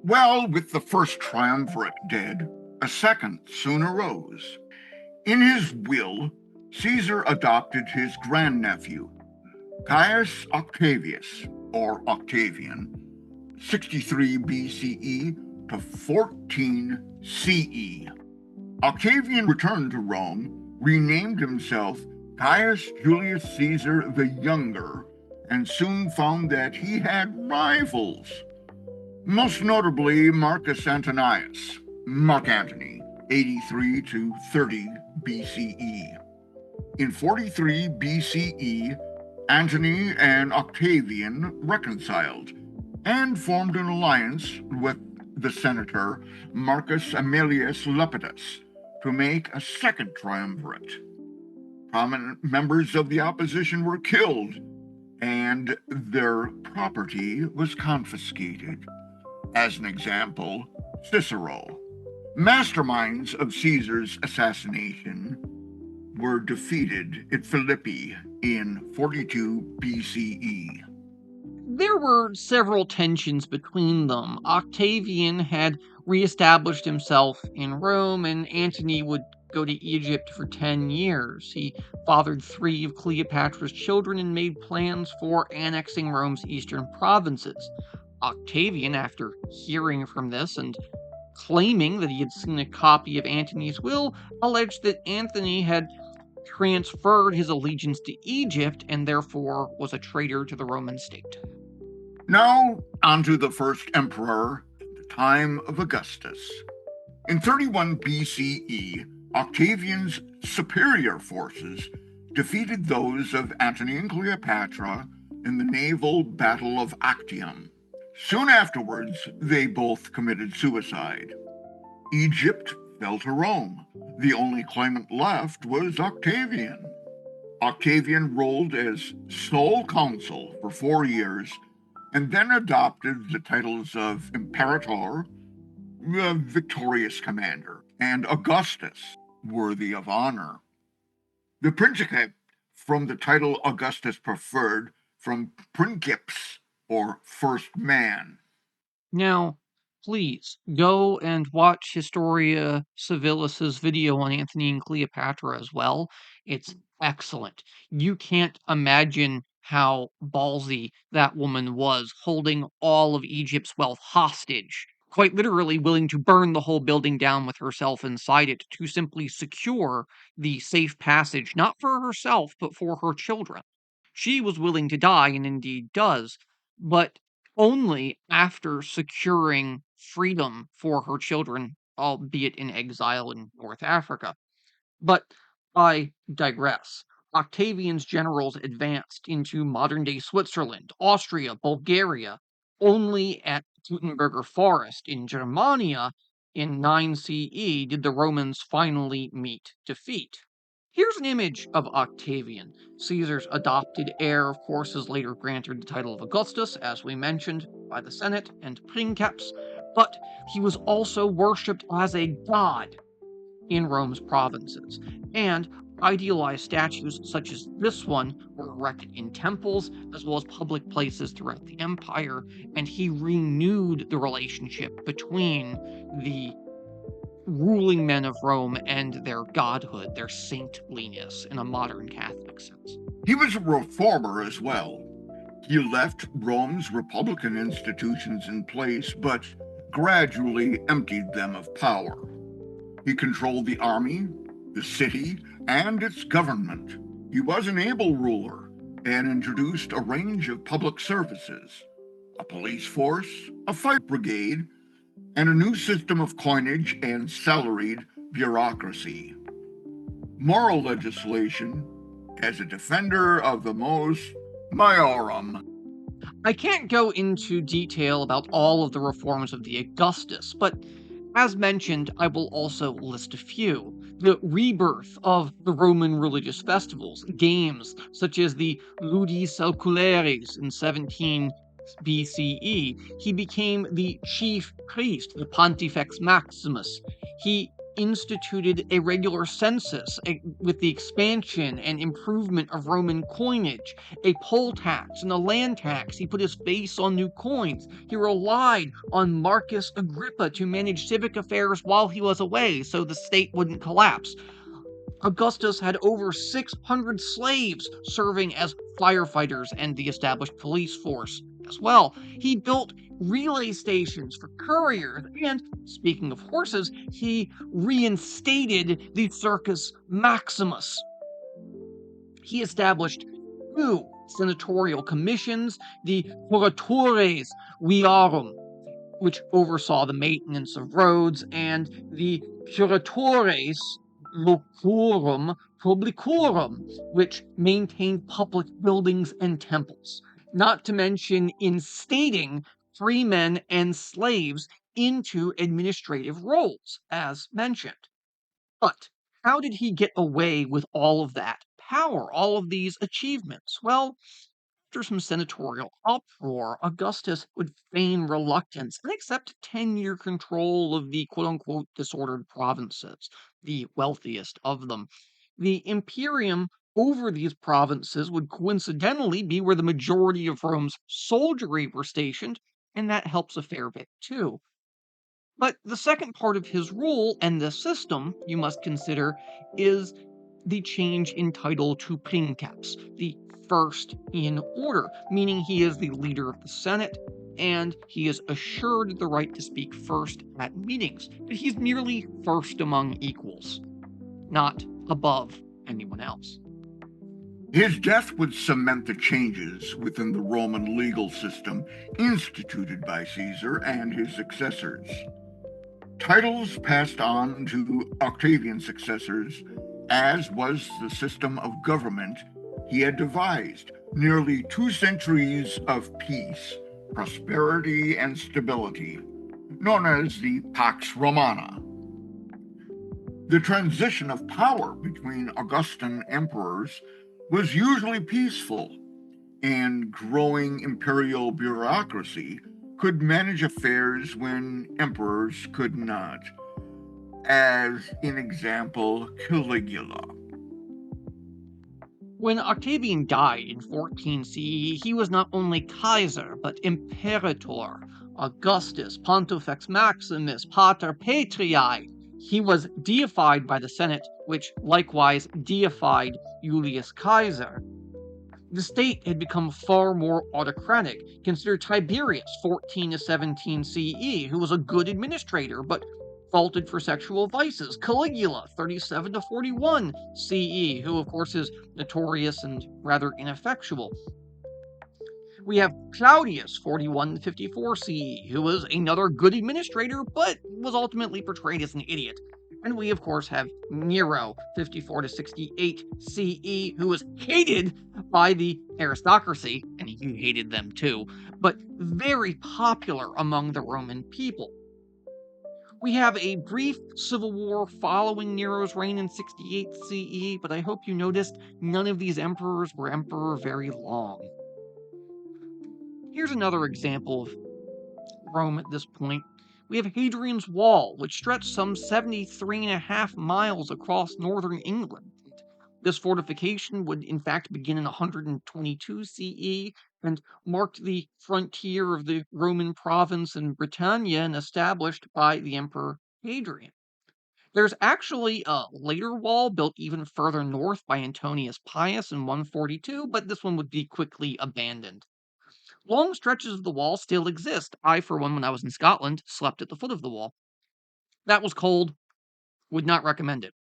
Well, with the first triumvirate dead, a second soon arose. In his will, Caesar adopted his grandnephew, Caius Octavius, or Octavian, 63 BCE to 14 CE. Octavian returned to Rome, renamed himself Caius Julius Caesar the Younger, and soon found that he had rivals. Most notably Marcus Antonius, Mark Antony, 83 to 30 BCE. In 43 BCE, Antony and Octavian reconciled and formed an alliance with the senator Marcus Aemilius Lepidus to make a second triumvirate. Prominent members of the opposition were killed, and their property was confiscated. As an example, Cicero. Masterminds of Caesar's assassination were defeated at Philippi in 42 BCE. There were several tensions between them. Octavian had reestablished himself in Rome, and Antony would go to Egypt for 10 years. He fathered 3 of Cleopatra's children and made plans for annexing Rome's eastern provinces. Octavian, after hearing from this and claiming that he had seen a copy of Antony's will, alleged that Antony had transferred his allegiance to Egypt and therefore was a traitor to the Roman state. Now, onto the first emperor, the time of Augustus. In 31 BCE, Octavian's superior forces defeated those of Antony and Cleopatra in the naval battle of Actium. Soon afterwards, they both committed suicide. Egypt fell to Rome. The only claimant left was Octavian. Octavian ruled as sole consul for 4 years and then adopted the titles of Imperator, victorious commander, and Augustus, worthy of honor. The Principate from the title Augustus preferred from Princeps, or first man. Now, please go and watch Historia Civilis's video on Antony and Cleopatra as well. It's excellent. You can't imagine how ballsy that woman was, holding all of Egypt's wealth hostage, quite literally willing to burn the whole building down with herself inside it to simply secure the safe passage, not for herself, but for her children. She was willing to die, and indeed does, but only after securing freedom for her children, albeit in exile in North Africa. But I digress. Octavian's generals advanced into modern day Switzerland, Austria, Bulgaria. Only at Teutoburger Forest in Germania in 9 CE did the Romans finally meet defeat. Here's an image of Octavian. Caesar's adopted heir, of course, is later granted the title of Augustus, as we mentioned, by the Senate and Princeps, but he was also worshipped as a god in Rome's provinces, and idealized statues such as this one were erected in temples as well as public places throughout the empire, and he renewed the relationship between the ruling men of Rome and their godhood, their saintliness in a modern Catholic sense. He was a reformer as well. He left Rome's republican institutions in place, but gradually emptied them of power. He controlled the army, the city, and its government. He was an able ruler and introduced a range of public services, a police force, a fire brigade, and a new system of coinage and salaried bureaucracy. Moral legislation, as a defender of the mos maiorum. I can't go into detail about all of the reforms of the Augustus, but as mentioned, I will also list a few. The rebirth of the Roman religious festivals, games such as the Ludis Oculares in 17 BCE. He became the chief priest, the Pontifex Maximus. He instituted a regular census with the expansion and improvement of Roman coinage, a poll tax and a land tax. He put his face on new coins. He relied on Marcus Agrippa to manage civic affairs while he was away so the state wouldn't collapse. Augustus had over 600 slaves serving as firefighters and the established police force as well. He built relay stations for couriers, and speaking of horses, he reinstated the Circus Maximus. He established two senatorial commissions, the Curatores Viarum, which oversaw the maintenance of roads, and the Curatores Locurum Publicorum, which maintained public buildings and temples, not to mention instating freemen and slaves into administrative roles, as mentioned. But how did he get away with all of that power, all of these achievements? Well, after some senatorial uproar, Augustus would feign reluctance and accept 10-year control of the quote unquote disordered provinces, the wealthiest of them. The imperium over these provinces would coincidentally be where the majority of Rome's soldiery were stationed, and that helps a fair bit too. But the second part of his rule and the system you must consider is the change in title to princeps, the first in order, meaning he is the leader of the Senate and he is assured the right to speak first at meetings, but he's merely first among equals, not above anyone else. His death would cement the changes within the Roman legal system instituted by Caesar and his successors. Titles passed on to Octavian's successors, as was the system of government he had devised. Nearly 2 centuries of peace, prosperity, and stability, known as the Pax Romana. The transition of power between Augustan emperors was usually peaceful, and growing imperial bureaucracy could manage affairs when emperors could not, as in example Caligula. When Octavian died in 14 CE, he was not only Kaiser, but Imperator, Augustus, Pontifex Maximus, Pater Patriae. He was deified by the Senate, which likewise deified Julius Caesar. The state had become far more autocratic. Consider Tiberius, 14 to 17 CE, who was a good administrator, but faulted for sexual vices. Caligula, 37 to 41 CE, who of course is notorious and rather ineffectual. We have Claudius, 41 to 54 CE, who was another good administrator, but was ultimately portrayed as an idiot. And we, of course, have Nero, 54 to 68 CE, who was hated by the aristocracy, and he hated them too, but very popular among the Roman people. We have a brief civil war following Nero's reign in 68 CE, but I hope you noticed none of these emperors were emperor very long. Here's another example of Rome at this point. We have Hadrian's Wall, which stretched some 73.5 miles across northern England. This fortification would in fact begin in 122 CE and marked the frontier of the Roman province in Britannia and established by the Emperor Hadrian. There's actually a later wall built even further north by Antonius Pius in 142, but this one would be quickly abandoned. Long stretches of the wall still exist. I, for one, when I was in Scotland, slept at the foot of the wall. That was cold. Would not recommend it.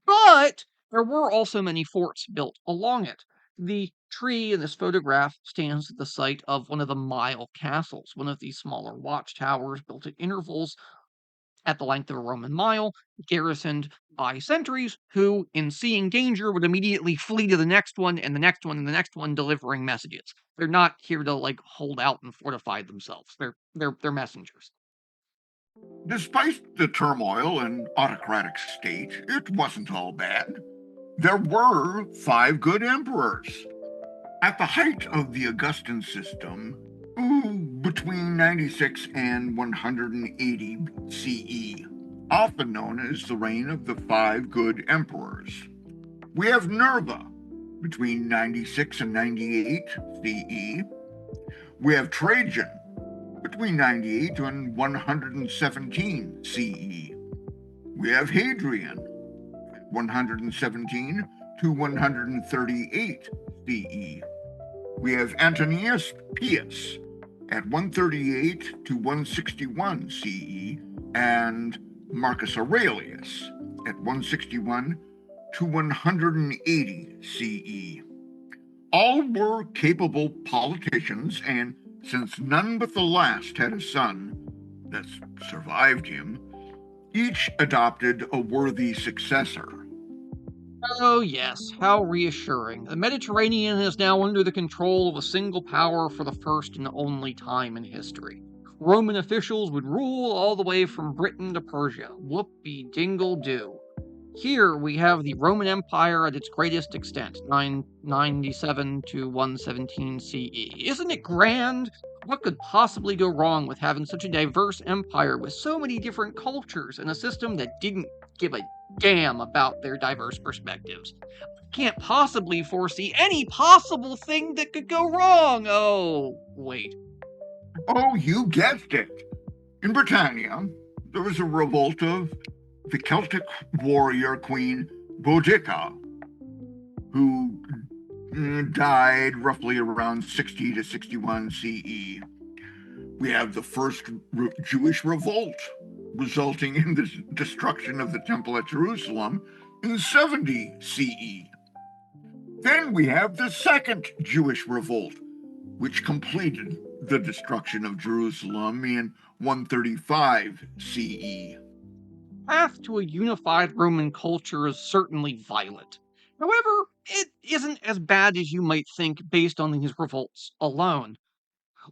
But there were also many forts built along it. The tree in this photograph stands at the site of one of the Mile castles, one of these smaller watchtowers built at intervals at the length of a Roman mile, garrisoned by sentries who, in seeing danger, would immediately flee to the next one and the next one and the next one, delivering messages. They're not here to like hold out and fortify themselves. They're messengers. Despite the turmoil and autocratic state, it wasn't all bad. There were 5 good emperors. At the height of the Augustan system, between 96 and 180 CE, often known as the reign of the 5 good emperors. We have Nerva between 96 and 98 CE. We have Trajan between 98 and 117 CE. We have Hadrian 117 to 138 CE. We have Antonius Pius at 138 to 161 CE, and Marcus Aurelius at 161 to 180 CE. All were capable politicians, and since none but the last had a son that survived him, each adopted a worthy successor. Oh, yes, how reassuring. The Mediterranean is now under the control of a single power for the first and only time in history. Roman officials would rule all the way from Britain to Persia. Whoopie dingle do. Here we have the Roman Empire at its greatest extent, 997 to 117 CE. Isn't it grand? What could possibly go wrong with having such a diverse empire with so many different cultures and a system that didn't give a damn about their diverse perspectives? Can't possibly foresee any possible thing that could go wrong. Oh, wait. Oh, you guessed it. In Britannia, there was a revolt of the Celtic warrior queen Boudica, who died roughly around 60 to 61 CE. We have the first Jewish revolt, resulting in the destruction of the temple at Jerusalem in 70 CE. Then we have the second Jewish revolt, which completed the destruction of Jerusalem in 135 CE. Path to a unified Roman culture is certainly violent. However, it isn't as bad as you might think based on these revolts alone.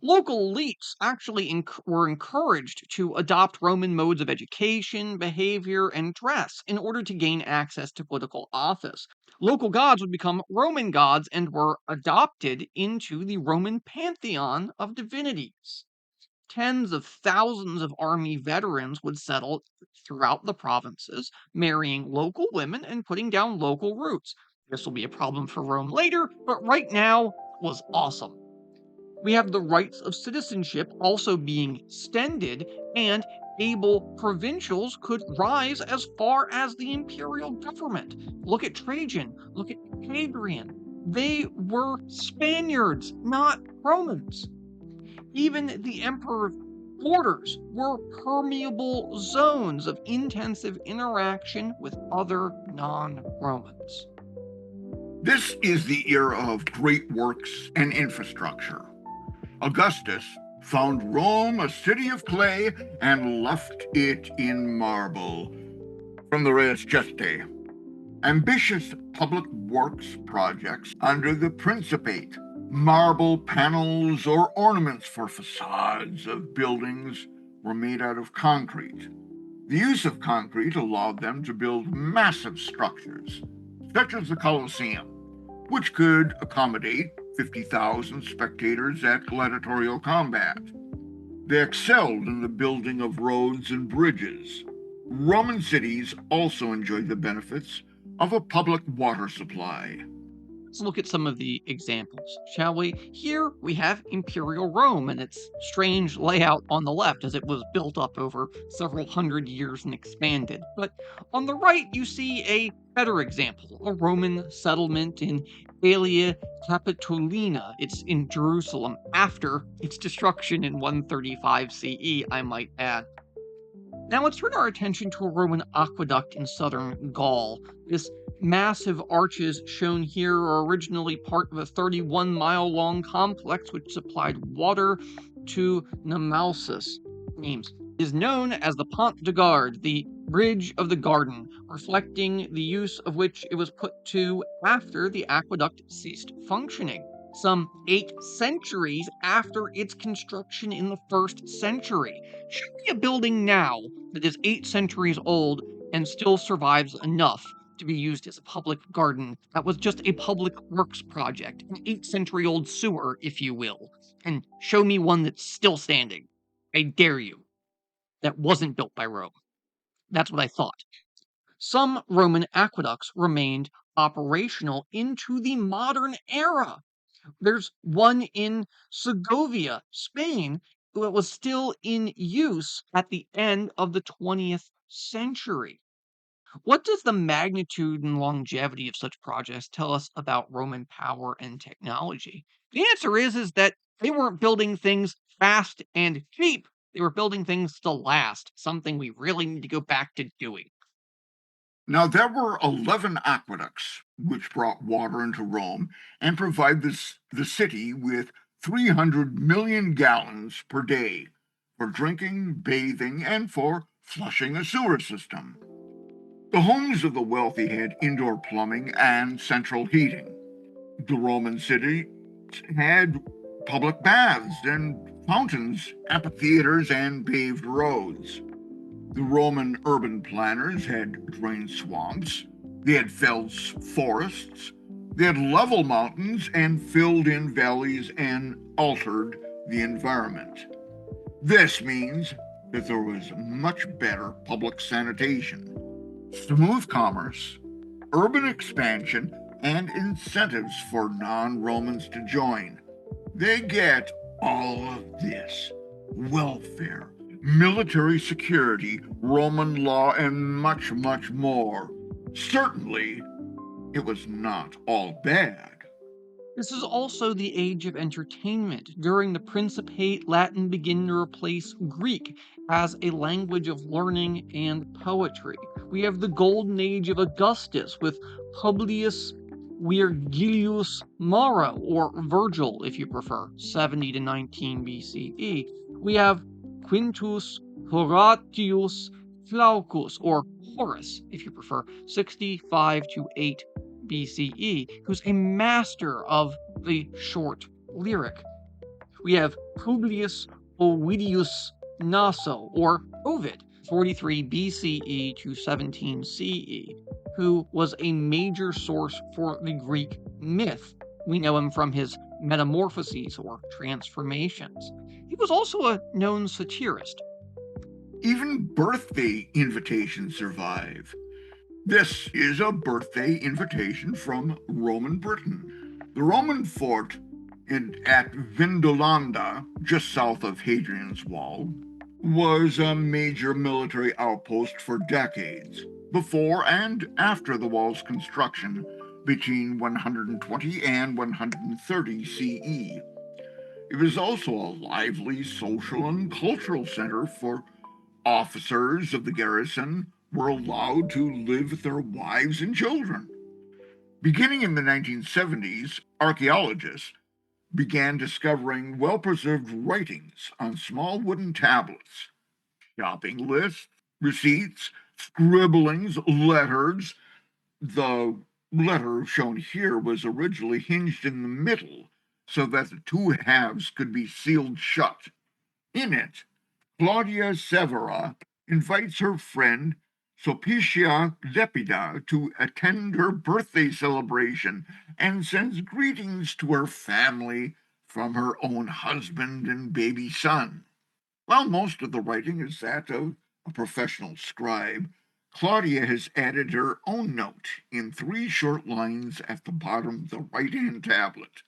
Local elites actually were encouraged to adopt Roman modes of education, behavior, and dress in order to gain access to political office. Local gods would become Roman gods and were adopted into the Roman pantheon of divinities. Tens of thousands of army veterans would settle throughout the provinces, marrying local women and putting down local roots. This will be a problem for Rome later, but right now was awesome. We have the rights of citizenship also being extended, and able provincials could rise as far as the imperial government. Look at Trajan, look at Hadrian. They were Spaniards, not Romans. Even the emperor's borders were permeable zones of intensive interaction with other non Romans. This is the era of great works and infrastructure. Augustus found Rome a city of clay and left it in marble. From the Res Gestae, ambitious public works projects under the Principate, marble panels or ornaments for facades of buildings were made out of concrete. The use of concrete allowed them to build massive structures, such as the Colosseum, which could accommodate 50,000 spectators at gladiatorial combat. They excelled in the building of roads and bridges. Roman cities also enjoyed the benefits of a public water supply. Let's look at some of the examples, shall we? Here we have Imperial Rome and its strange layout on the left as it was built up over several hundred years and expanded. But on the right, you see a better example, a Roman settlement in Aelia Capitolina. It's in Jerusalem after its destruction in 135 CE, I might add. Now let's turn our attention to a Roman aqueduct in southern Gaul. This massive arches shown here are originally part of a 31-mile-long complex which supplied water to Nemausus. Names is known as the Pont de Garde, the Bridge of the Garden, reflecting the use of which it was put to after the aqueduct ceased functioning, some 8 centuries after its construction in the 1st century. Show me a building now that is 8 centuries old and still survives enough to be used as a public garden that was just a public works project, an 8th-century-old sewer, if you will. And show me one that's still standing. I dare you. That wasn't built by Rome. That's what I thought. Some Roman aqueducts remained operational into the modern era. There's one in Segovia, Spain, that was still in use at the end of the 20th century. What does the magnitude and longevity of such projects tell us about Roman power and technology? The answer is that they weren't building things fast and cheap. They were building things to last, something we really need to go back to doing. Now, there were 11 aqueducts which brought water into Rome and provided the city with 300 million gallons per day for drinking, bathing, and for flushing a sewer system. The homes of the wealthy had indoor plumbing and central heating. The Roman city had public baths and fountains, amphitheaters, and paved roads. The Roman urban planners had drained swamps, they had felled forests, they had leveled mountains and filled in valleys and altered the environment. This means that there was much better public sanitation, smooth commerce, urban expansion, and incentives for non Romans to join. They get all of this: welfare, military security, Roman law, and much, much more. Certainly, it was not all bad. This is also the age of entertainment. During the Principate, Latin began to replace Greek as a language of learning and poetry. We have the golden age of Augustus with Publius Virgilius Maro, or Virgil if you prefer, 70 to 19 BCE. We have Quintus Horatius Flaccus, or Horace if you prefer, 65 to 8 BCE, who's a master of the short lyric. We have Publius Ovidius Naso, or Ovid, 43 BCE to 17 CE, who was a major source for the Greek myth. We know him from his Metamorphoses, or Transformations. He was also a known satirist. Even birthday invitations survive. This is a birthday invitation from Roman Britain. The Roman fort at Vindolanda, just south of Hadrian's Wall, was a major military outpost for decades, before and after the wall's construction between 120 and 130 CE. It was also a lively social and cultural center for officers of the garrison were allowed to live with their wives and children. Beginning in the 1970s, archaeologists began discovering well preserved writings on small wooden tablets, shopping lists, receipts, scribblings, letters. The letter shown here was originally hinged in the middle so that the two halves could be sealed shut. In it, Claudia Severa invites her friend Sulpicia Lepida to attend her birthday celebration and sends greetings to her family from her own husband and baby son. While most of the writing is that of a professional scribe, Claudia has added her own note in 3 short lines at the bottom of the right-hand tablet.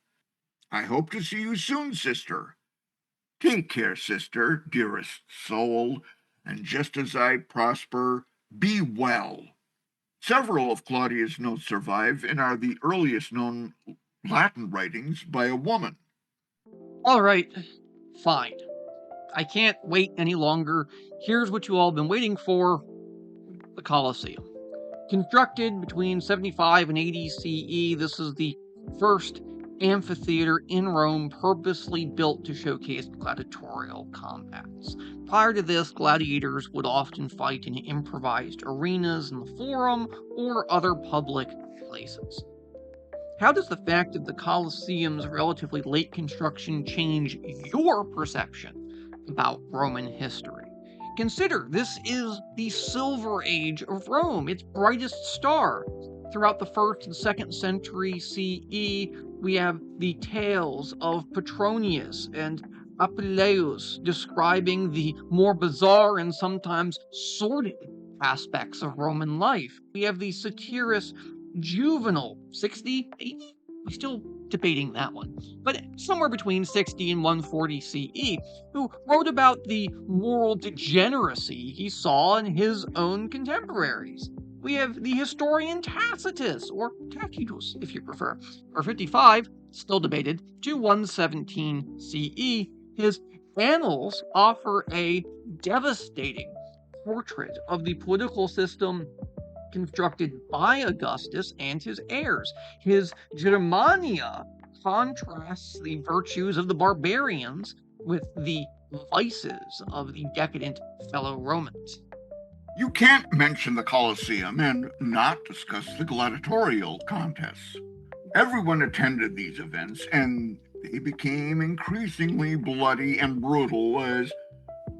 I hope to see you soon, sister. Take care, sister, dearest soul, and just as I prosper, be well. Several of Claudia's notes survive and are the earliest known Latin writings by a woman. All right, fine. I can't wait any longer. Here's what you all have been waiting for: the Colosseum. Constructed between 75 and 80 CE, this is the first amphitheater in Rome purposely built to showcase gladiatorial combats. Prior to this, gladiators would often fight in improvised arenas in the Forum or other public places. How does the fact of the Colosseum's relatively late construction change your perception about Roman history? Consider this is the Silver Age of Rome, its brightest star. Throughout the 1st and 2nd century CE, we have the tales of Petronius and Apuleius describing the more bizarre and sometimes sordid aspects of Roman life. We have the satirist Juvenal, 60, 80? We're still debating that one, but somewhere between 60 and 140 CE, who wrote about the moral degeneracy he saw in his own contemporaries. We have the historian Tacitus, or Tacitus if you prefer, or 55, still debated, to 117 CE. His annals offer a devastating portrait of the political system constructed by Augustus and his heirs. His Germania contrasts the virtues of the barbarians with the vices of the decadent fellow Romans. You can't mention the Colosseum and not discuss the gladiatorial contests. Everyone attended these events, and they became increasingly bloody and brutal as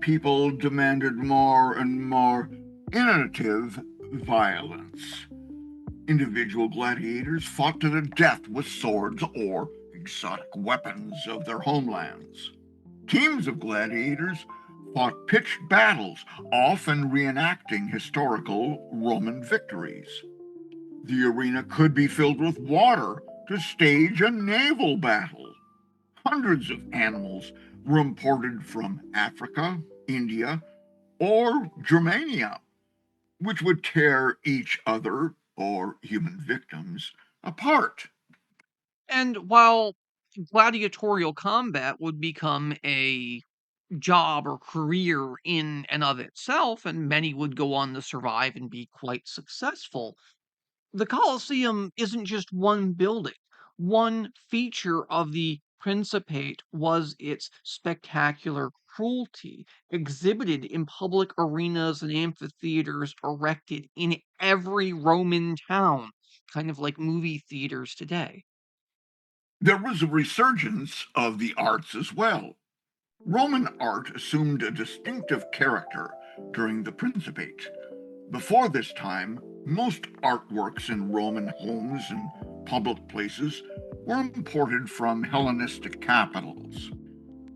people demanded more and more innovative violence. Individual gladiators fought to the death with swords or exotic weapons of their homelands. Teams of gladiators fought pitched battles, often reenacting historical Roman victories. The arena could be filled with water to stage a naval battle. Hundreds of animals were imported from Africa, India, or Germania, which would tear each other, or human victims, apart. And while gladiatorial combat would become a job or career in and of itself, and many would go on to survive and be quite successful, the Colosseum isn't just one building. One feature of the Principate was its spectacular cruelty, exhibited in public arenas and amphitheaters erected in every Roman town, kind of like movie theaters today. There was a resurgence of the arts as well. Roman art assumed a distinctive character during the Principate. Before this time, most artworks in Roman homes and public places were imported from Hellenistic capitals.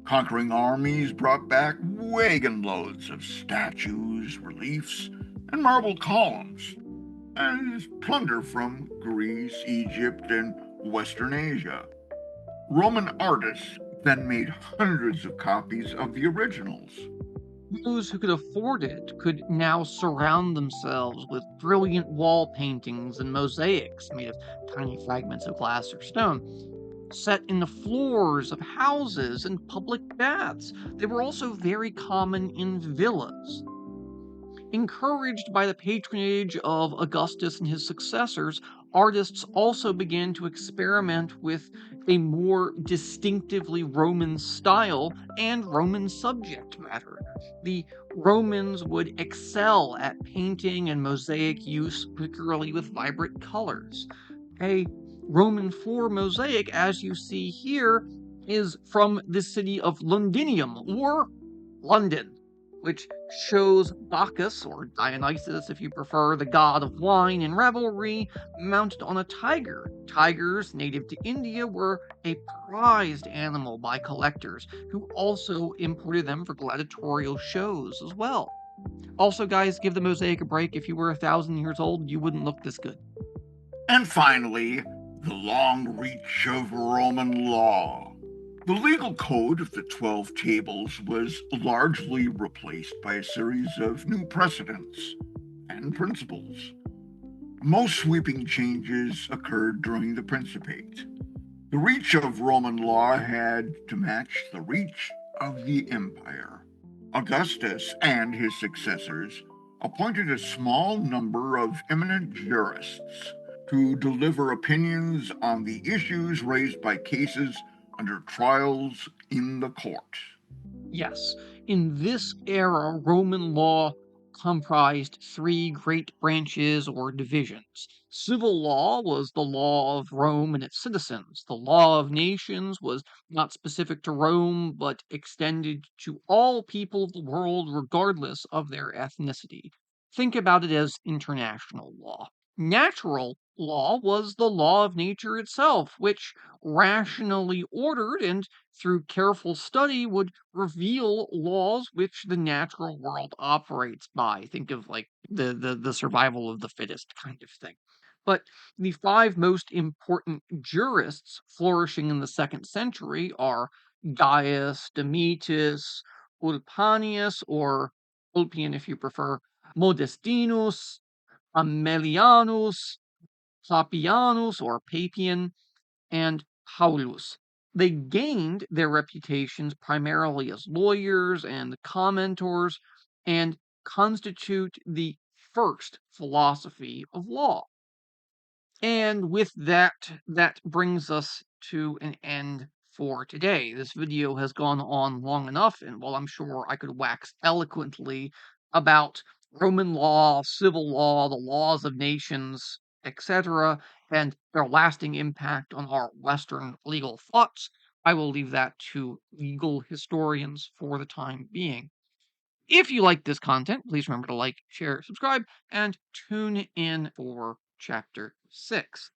Conquering armies brought back wagon loads of statues, reliefs, and marble columns as plunder from Greece, Egypt, and Western Asia. Roman artists then made hundreds of copies of the originals. Those who could afford it could now surround themselves with brilliant wall paintings and mosaics made of tiny fragments of glass or stone, set in the floors of houses and public baths. They were also very common in villas. Encouraged by the patronage of Augustus and his successors, artists also began to experiment with a more distinctively Roman style and Roman subject matter. The Romans would excel at painting and mosaic use, particularly with vibrant colors. A Roman floor mosaic, as you see here, is from the city of Londinium, or London, which shows Bacchus, or Dionysus if you prefer, the god of wine and revelry, mounted on a tiger. Tigers, native to India, were a prized animal by collectors, who also imported them for gladiatorial shows as well. Also, guys, give the mosaic a break. If you were 1,000 years old, you wouldn't look this good. And finally, the long reach of Roman law. The legal code of the 12 Tables was largely replaced by a series of new precedents and principles. Most sweeping changes occurred during the Principate. The reach of Roman law had to match the reach of the empire. Augustus and his successors appointed a small number of eminent jurists to deliver opinions on the issues raised by cases under trials in the court. Yes, in this era, Roman law comprised three great branches or divisions. Civil law was the law of Rome and its citizens. The law of nations was not specific to Rome, but extended to all people of the world, regardless of their ethnicity. Think about it as international law. Natural law was the law of nature itself, which rationally ordered and through careful study would reveal laws which the natural world operates by. Think of like the survival of the fittest kind of thing. But the five most important jurists flourishing in the second century are Gaius, Domitius, Ulpanius, or Ulpian if you prefer, Modestinus, Amelianus, Papianus or Papian, and Paulus. They gained their reputations primarily as lawyers and commentors and constitute the first philosophy of law. And with that, that brings us to an end for today. This video has gone on long enough, and while I'm sure I could wax eloquently about Roman law, civil law, the laws of nations, etc., and their lasting impact on our Western legal thoughts, I will leave that to legal historians for the time being. If you like this content, please remember to like, share, subscribe, and tune in for Chapter 6.